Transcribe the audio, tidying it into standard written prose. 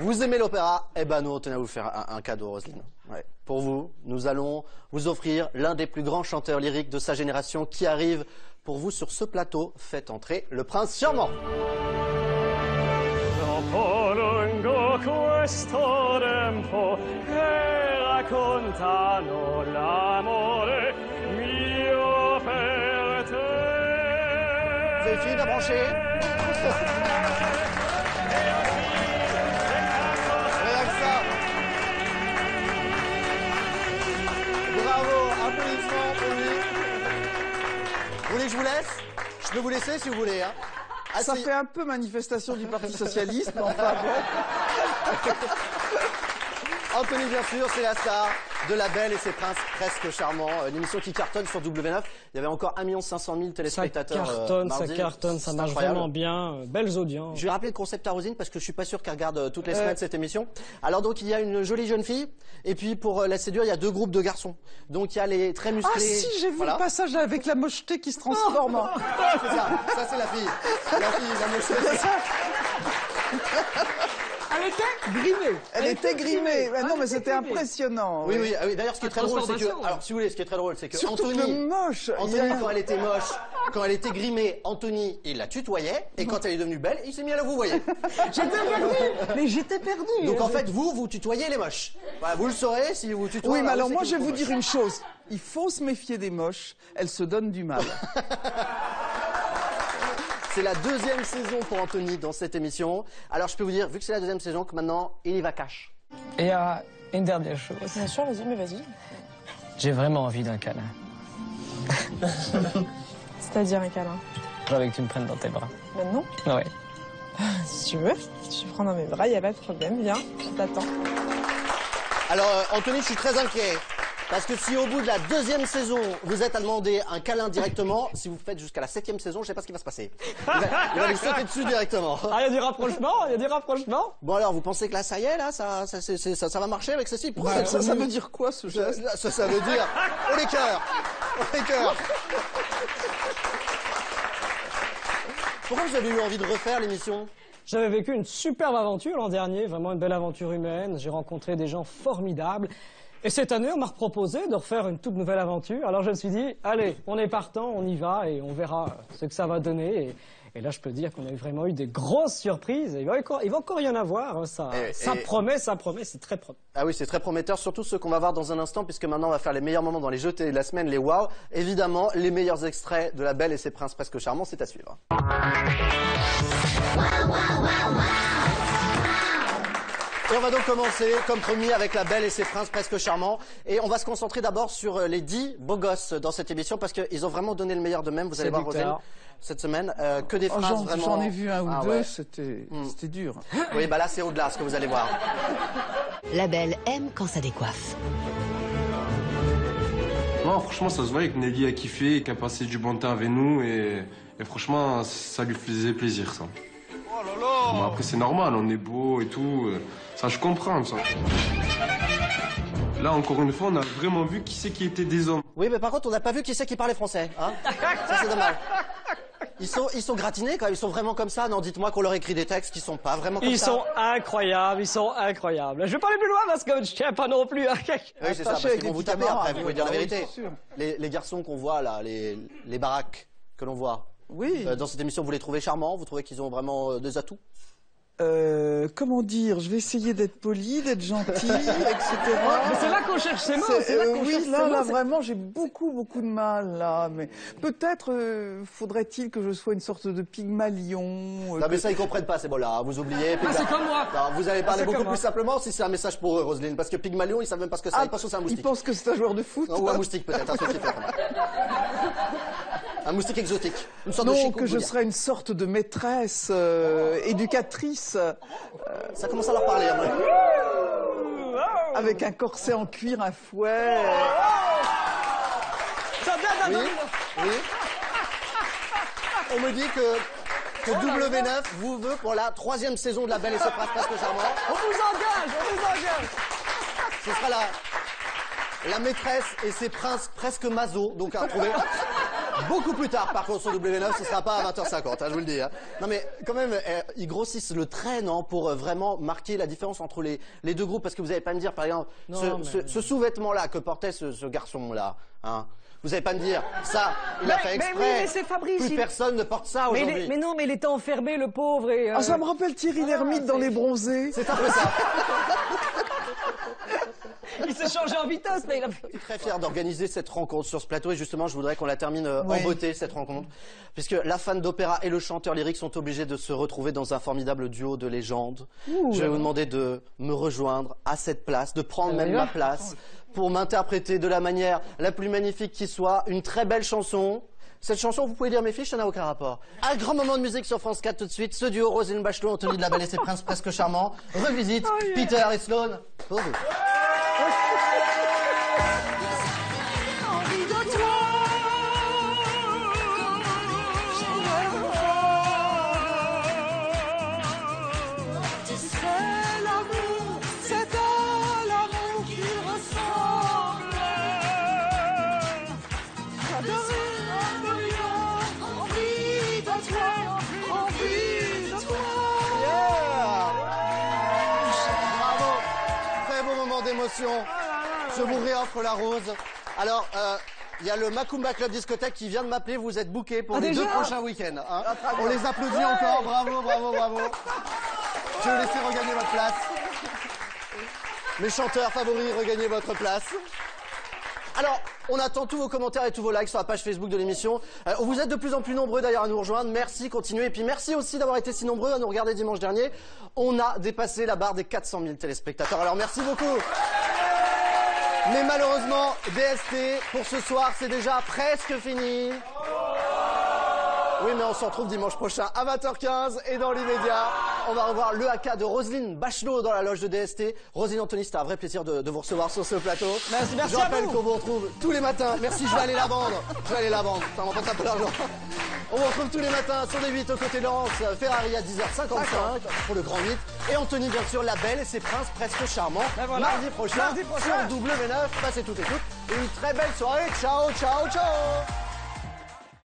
Vous aimez l'opéra? Eh ben nous, on tenait à vous faire un cadeau, Roselyne. Ouais. Pour vous, nous allons vous offrir l'un des plus grands chanteurs lyriques de sa génération qui arrive pour vous sur ce plateau. Faites entrer le prince charmant. Vous avez fini de brancher? Bravo, applaudissements pour lui. Vous voulez que je vous laisse? Je peux vous laisser si vous voulez. Hein. Ah, ça fait un peu manifestation du Parti Socialiste, mais enfin bon. Anthony, bien sûr, c'est la star de La Belle et ses Princes presque charmants. Une émission qui cartonne sur W9. Il y avait encore 1 500 000 téléspectateurs. Ça cartonne, ça marche vraiment bien. Belles audiences. Je vais rappeler le concept à Rosine parce que je suis pas sûr qu'elle regarde toutes les semaines cette émission. Alors donc il y a une jolie jeune fille et puis pour la séduire il y a 2 groupes de garçons. Donc il y a les très musclés. Ah si, j'ai vu le passage avec la mocheté qui se transforme. C'est ça c'est la fille. La mocheté. Elle était grimée. Elle était grimée. Ah non, mais c'était impressionnant. Oui, oui. D'ailleurs, ce qui est très drôle, c'est que... Alors, si vous voulez, ce qui est très drôle, c'est que Anthony, quand elle était moche, quand elle était grimée, Anthony, il la tutoyait. Et quand elle est devenue belle, il s'est mis à la vouvoyer. J'étais perdu. Mais j'étais perdu. Donc, en fait, vous tutoyez les moches. Voilà, vous le saurez si vous tutoyez. Oui, mais alors, moi, je vais vous dire une chose. Il faut se méfier des moches. Elles se donnent du mal. C'est la 2e saison pour Anthony dans cette émission. Alors je peux vous dire, vu que c'est la 2e saison, que maintenant il y va cash. Et il y a une dernière chose. Bien sûr, vas-y, mais vas-y. J'ai vraiment envie d'un câlin. C'est-à-dire un câlin? J'ai envie que tu me prennes dans tes bras. Maintenant? Ouais. Si tu veux, tu prends dans mes bras, il n'y a pas de problème. Viens, je t'attends. Alors Anthony, je suis très inquiet. Parce que si au bout de la 2e saison, vous êtes à demander un câlin directement, si vous faites jusqu'à la 7e saison, je sais pas ce qui va se passer. Il va lui sauter dessus directement. Ah, il y a du rapprochement, il y a du rapprochement. Bon alors, vous pensez que là, ça y est, là, ça va marcher avec ceci? Ouais, ça veut dire quoi, ce geste? Ça veut dire... Oh les cœurs! Oh les cœurs! Pourquoi vous avez eu envie de refaire l'émission? J'avais vécu une superbe aventure l'an dernier, vraiment une belle aventure humaine. J'ai rencontré des gens formidables. Et cette année, on m'a proposé de refaire une toute nouvelle aventure. Alors je me suis dit, allez, on est partant, on y va et on verra ce que ça va donner. Et là, je peux dire qu'on a vraiment eu des grosses surprises. Il va encore y en avoir. Ça promet, c'est très prometteur. Ah oui, c'est très prometteur, surtout ceux qu'on va voir dans un instant, puisque maintenant on va faire les meilleurs moments dans les jeux télé de la semaine, les wow. Évidemment, les meilleurs extraits de La Belle et ses Princes presque charmants, c'est à suivre. Et on va donc commencer, comme promis, avec La Belle et ses Princes presque charmants. Et on va se concentrer d'abord sur les 10 beaux gosses dans cette émission, parce qu'ils ont vraiment donné le meilleur d'eux-mêmes. Vous allez voir, Roselyne, cette semaine, que des phrases vraiment... J'en ai vu un ou deux, c'était dur. Oui, bah là, c'est au-delà, ce que vous allez voir. La Belle aime quand ça décoiffe. Non, franchement, ça se voyait que Nelly a kiffé, qu'elle passait du bon temps avec nous, et franchement, ça lui faisait plaisir, ça. Oh là là! Bon, après, c'est normal, on est beau et tout. Ça, je comprends, ça. Là, encore une fois, on a vraiment vu qui c'est qui était des hommes. Oui, mais par contre, on n'a pas vu qui c'est qui parlait français. Hein, ça, c'est dommage. Ils sont gratinés, quand même. Ils sont vraiment comme ça. Non, dites-moi qu'on leur écrit des textes qui sont pas vraiment comme ça. Ils sont incroyables, ils sont incroyables. Je vais pas aller plus loin parce que je tiens pas non plus à Oui, c'est ça, parce qu'ils vont vous taper après, vous pouvez dire la vérité. Les garçons qu'on voit, là, les baraques que l'on voit. Oui. Dans cette émission, vous les trouvez charmants? Vous trouvez qu'ils ont vraiment des atouts? Comment dire, je vais essayer d'être poli, d'être gentil, etc. Mais c'est là qu'on cherche ces mots, oui, là, vraiment, j'ai beaucoup de mal, là. Mais peut-être faudrait-il que je sois une sorte de Pygmalion. Non, mais ça, ils comprennent pas, ces mots-là. Vous oubliez. Ah, c'est comme moi. Non, vous allez parler beaucoup plus simplement si c'est un message pour eux, Roselyne. Parce que Pygmalion, ils savent même pas ce que c'est. Ils pensent que c'est un moustique. Ils pensent que c'est un joueur de foot. Non, ou un moustique, peut-être. Un moustique exotique. Une sorte de chico, que je serais une sorte de maîtresse, éducatrice. Ça commence à leur parler, à moi. Avec un corset en cuir, un fouet. Oui, oui. On me dit que W9 vous veut pour la 3e saison de La Belle et ses Princes presque charmants. On vous engage. Ce sera la maîtresse et ses princes presque maso, donc à retrouver beaucoup plus tard, par contre, sur W9, ce sera pas à 20h50, je vous le dis. Non mais quand même, ils grossissent le trait, non, pour vraiment marquer la différence entre les deux groupes, parce que vous n'allez pas me dire, par exemple, ce sous-vêtement-là que portait ce garçon-là, hein. Vous n'allez pas me dire, ça, il a fait exprès. Mais c'est Fabrice. Plus personne ne porte ça aujourd'hui. Mais non, mais il était enfermé, le pauvre. Et, ça me rappelle Thierry Lhermitte dans Les Bronzés. C'est un peu ça. Il s'est changé en vitesse, mais il a... Je suis très fier d'organiser cette rencontre sur ce plateau et justement, je voudrais qu'on la termine en beauté, cette rencontre. Puisque la fan d'opéra et le chanteur lyrique sont obligés de se retrouver dans un formidable duo de légendes. Je vais vous demander de me rejoindre à cette place, de prendre même ma place pour m'interpréter de la manière la plus magnifique qui soit, une très belle chanson. Cette chanson, vous pouvez dire mes fiches, ça n'a aucun rapport. Un grand moment de musique sur France 4 tout de suite. Ce duo, Roselyne Bachelot, Anthony de la Belle et ses princes presque charmants, revisite Peter et Sloan pour vous. D'émotion. Je vous réoffre la rose. Alors, il y a le Macumba Club Discothèque qui vient de m'appeler. Vous êtes bookés pour les 2 prochains week-ends. Hein. On les applaudit encore. Bravo, bravo, bravo. Je vais vous laisser regagner votre place. Mes chanteurs favoris, regagnez votre place. Alors, on attend tous vos commentaires et tous vos likes sur la page Facebook de l'émission. Vous êtes de plus en plus nombreux d'ailleurs à nous rejoindre. Merci, continuez. Et puis merci aussi d'avoir été si nombreux à nous regarder dimanche dernier. On a dépassé la barre des 400 000 téléspectateurs. Alors merci beaucoup. Mais malheureusement, DST, pour ce soir, c'est déjà presque fini. Oui, mais on se retrouve dimanche prochain à 20h15 et dans l'immédiat, on va revoir le haka de Roselyne Bachelot dans la loge de DST. Roselyne, Anthony, c'était un vrai plaisir de vous recevoir sur ce plateau. Merci je rappelle qu'on vous retrouve tous les matins. Merci, je vais aller la vendre. Ça m'en passe un peu d'argent. On vous retrouve tous les matins sur les 8 aux côtés de Laurence Ferrari à 10h55 pour le grand 8. Et Anthony, bien sûr, la Belle et ses princes presque charmants. Voilà. Mardi prochain sur W9. Passez toutes et toutes. Et une très belle soirée. Ciao, ciao, ciao.